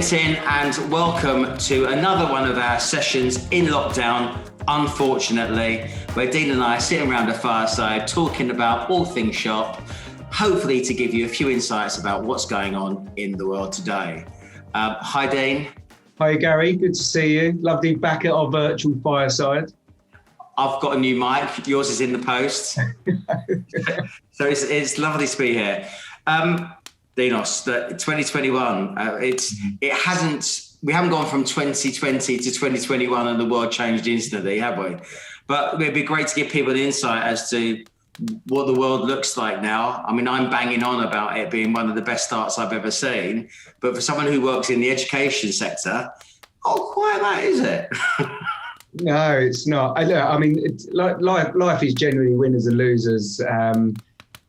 Quentin, and welcome to another one of our sessions in lockdown, unfortunately, where Dean and I are sitting around a fireside talking about all things shop, hopefully to give you a few insights about what's going on in the world today. Hi, Dean. Hi, Gary. Good to see you. Lovely to be back at our virtual fireside. I've got a new mic. Yours is in the post. So it's lovely to be here. Dinos, 2021, we haven't gone from 2020 to 2021 and the world changed instantly, have we? But it'd be great to give people an insight as to what the world looks like now. I mean, I'm banging on about it being one of the best starts I've ever seen, but for someone who works in the education sector, not quite that, is it? No, it's not. I mean, it's like life is generally winners and losers.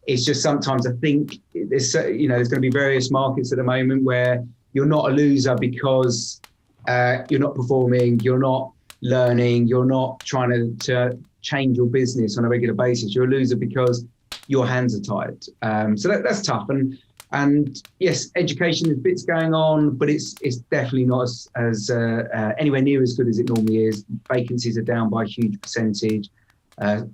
It's just sometimes I think there's going to be various markets at the moment where you're not a loser because you're not performing, you're not learning, you're not trying to change your business on a regular basis. You're a loser because your hands are tied. So that's tough. And yes, education, there's bits going on, but it's definitely not as anywhere near as good as it normally is. Vacancies are down by a huge percentage.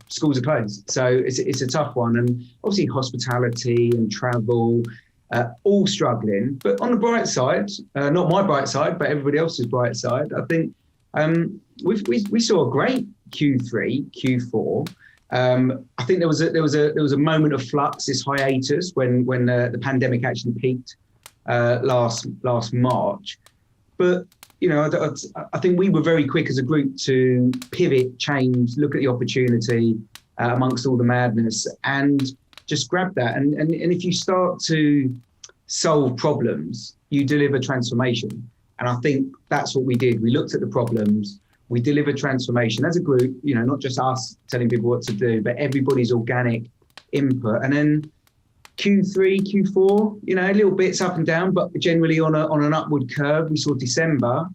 Schools are closed. So it's a tough one. And obviously hospitality and travel, all struggling. But on the bright side, not my bright side, but everybody else's bright side, I think we saw a great Q3, Q4. I think there was a moment of flux, this hiatus when the pandemic actually peaked last March. But I think we were very quick as a group to pivot, change, look at the opportunity amongst all the madness, and just grab that. And if you start to solve problems, you deliver transformation. And I think that's what we did. We looked at the problems. We delivered transformation as a group, not just us telling people what to do, but everybody's organic input. And then Q3, Q4, little bits up and down, but generally on an upward curve. We saw December,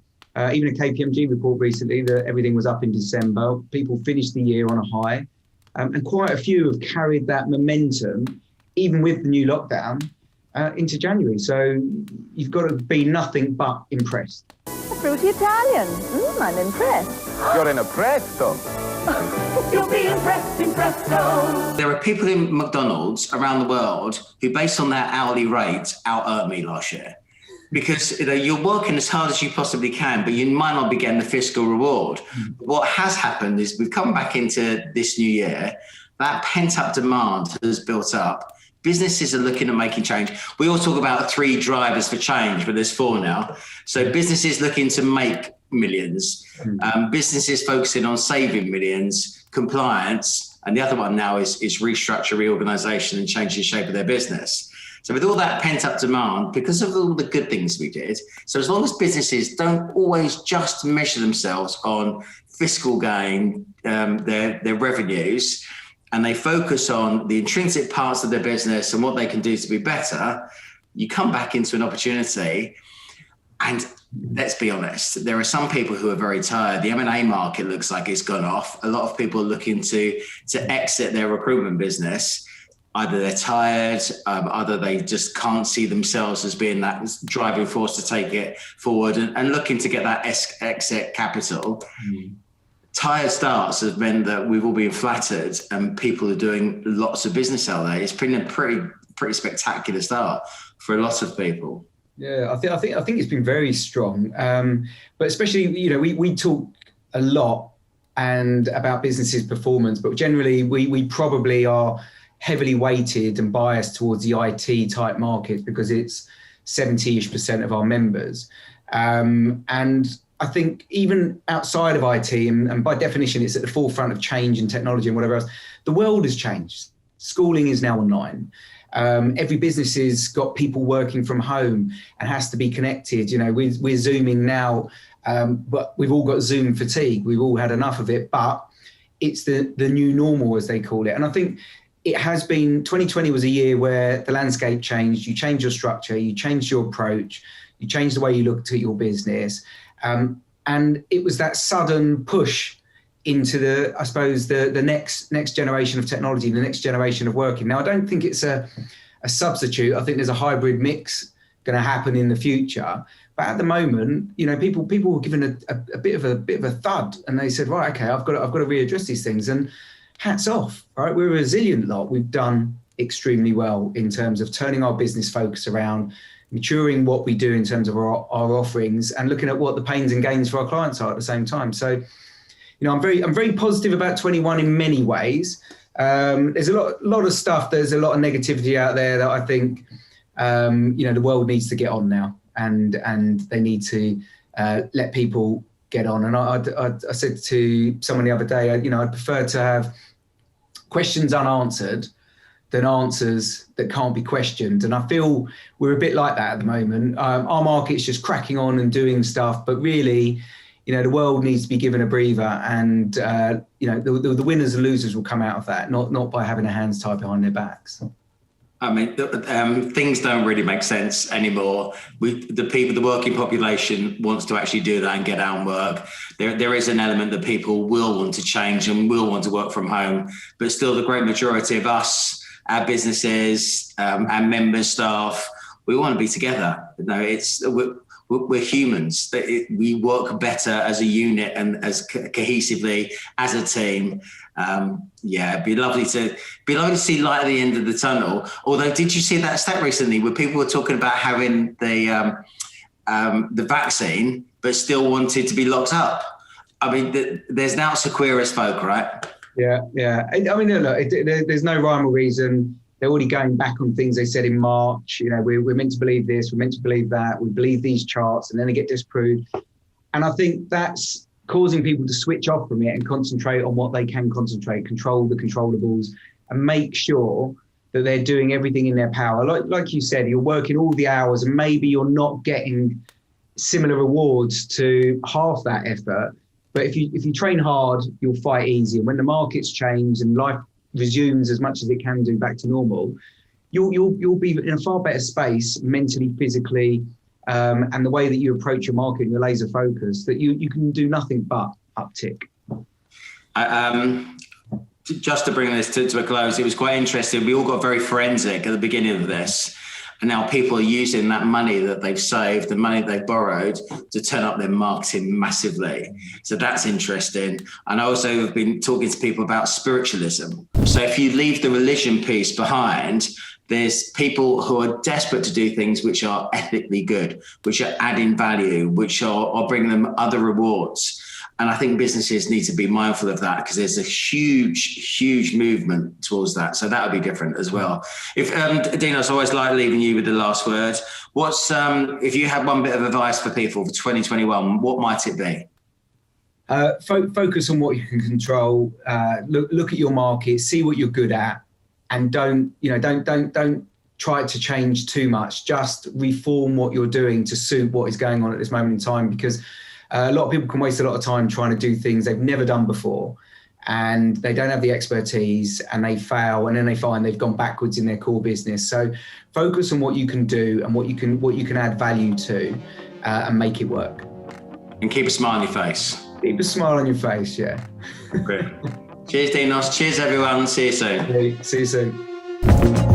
even a KPMG report recently that everything was up in December. People finished the year on a high, and quite a few have carried that momentum, even with the new lockdown, into January. So you've got to be nothing but impressed. Fruity Italian. I'm impressed. You're in a presto. You'll be impresto. There are people in McDonald's around the world who, based on their hourly rate, out-earned me last year. Because you're working as hard as you possibly can, but you might not be getting the fiscal reward. What has happened is we've come back into this new year, that pent-up demand has built up. Businesses are looking at making change. We all talk about 3 drivers for change, but there's 4 now. So businesses looking to make millions, businesses focusing on saving millions, compliance, and the other one now is restructure, reorganization, and change the shape of their business. So with all that pent-up demand, because of all the good things we did, so as long as businesses don't always just measure themselves on fiscal gain, their revenues, and they focus on the intrinsic parts of their business and what they can do to be better, you come back into an opportunity. And let's be honest, there are some people who are very tired. The M&A market looks like it's gone off. A lot of people are looking to exit their recruitment business. Either they're tired, either they just can't see themselves as being that driving force to take it forward and looking to get that exit capital. Tired starts have meant that we've all been flattered and people are doing lots of business out there. It's been a pretty spectacular start for a lot of people. Yeah, I think it's been very strong. But especially, we talk a lot and about businesses' performance, but generally we probably are heavily weighted and biased towards the IT type market because it's 70-ish% of our members. And I think even outside of IT, and by definition, it's at the forefront of change and technology and whatever else, the world has changed. Schooling is now online. Every business has got people working from home and has to be connected. We're Zooming now, but we've all got Zoom fatigue. We've all had enough of it, but it's the new normal, as they call it. And I think it has been, 2020 was a year where the landscape changed. You changed your structure, you changed your approach, you changed the way you looked at your business. And it was that sudden push into the next generation of technology, the next generation of working. Now, I don't think it's a substitute. I think there's a hybrid mix going to happen in the future. But at the moment, people were given a bit of a thud, and they said, right, okay, I've got to readdress these things. And hats off, right? We're a resilient lot. We've done extremely well in terms of turning our business focus around, maturing what we do in terms of our offerings, and looking at what the pains and gains for our clients are at the same time. So, I'm very positive about 21 in many ways. There's a lot of stuff. There's a lot of negativity out there that I think, the world needs to get on now, and they need to let people get on. And I said to someone the other day, I'd prefer to have questions unanswered than answers that can't be questioned. And I feel we're a bit like that at the moment. Our market's just cracking on and doing stuff, but really, the world needs to be given a breather, and the winners and losers will come out of that, not by having their hands tied behind their backs. I mean, things don't really make sense anymore. The working population wants to actually do that and get out and work. There is an element that people will want to change and will want to work from home, but still the great majority of us, our businesses, our members, staff, we want to be together. We're humans. We work better as a unit and as cohesively as a team. It'd be lovely to see light at the end of the tunnel. Although, did you see that stat recently where people were talking about having the vaccine but still wanted to be locked up? I mean, there's now Sequoia as folk, right? Yeah. I mean, look, there's no rhyme or reason. They're already going back on things they said in March. We're meant to believe this, we're meant to believe that, we believe these charts, and then they get disproved. And I think that's causing people to switch off from it and concentrate on what they can concentrate, control the controllables, and make sure that they're doing everything in their power. Like you said, you're working all the hours and maybe you're not getting similar rewards to half that effort. But if you train hard, you'll fight easy. And when the markets change and life resumes as much as it can do back to normal, you'll be in a far better space mentally, physically, and the way that you approach your market and your laser focus, that you can do nothing but uptick. Just to bring this to a close, it was quite interesting. We all got very forensic at the beginning of this. And now people are using that money that they've saved, the money they've borrowed, to turn up their marketing massively. So that's interesting. And I also have been talking to people about spiritualism. So if you leave the religion piece behind, there's people who are desperate to do things which are ethically good, which are adding value, which are bringing them other rewards. And I think businesses need to be mindful of that, because there's a huge movement towards that. So that would be different as well. If Dinos, I always like leaving you with the last word. What's if you had one bit of advice for people for 2021, what might it be? Focus on what you can control. Look at your market, see what you're good at, and don't try to change too much. Just reform what you're doing to suit what is going on at this moment in time, because a lot of people can waste a lot of time trying to do things they've never done before, and they don't have the expertise, and they fail, and then they find they've gone backwards in their core business. So focus on what you can do and what you can add value to, and make it work. And keep a smile on your face. Keep a smile on your face, yeah. Great. Cheers, Dinos. Cheers, everyone. See you soon. Okay, see you soon.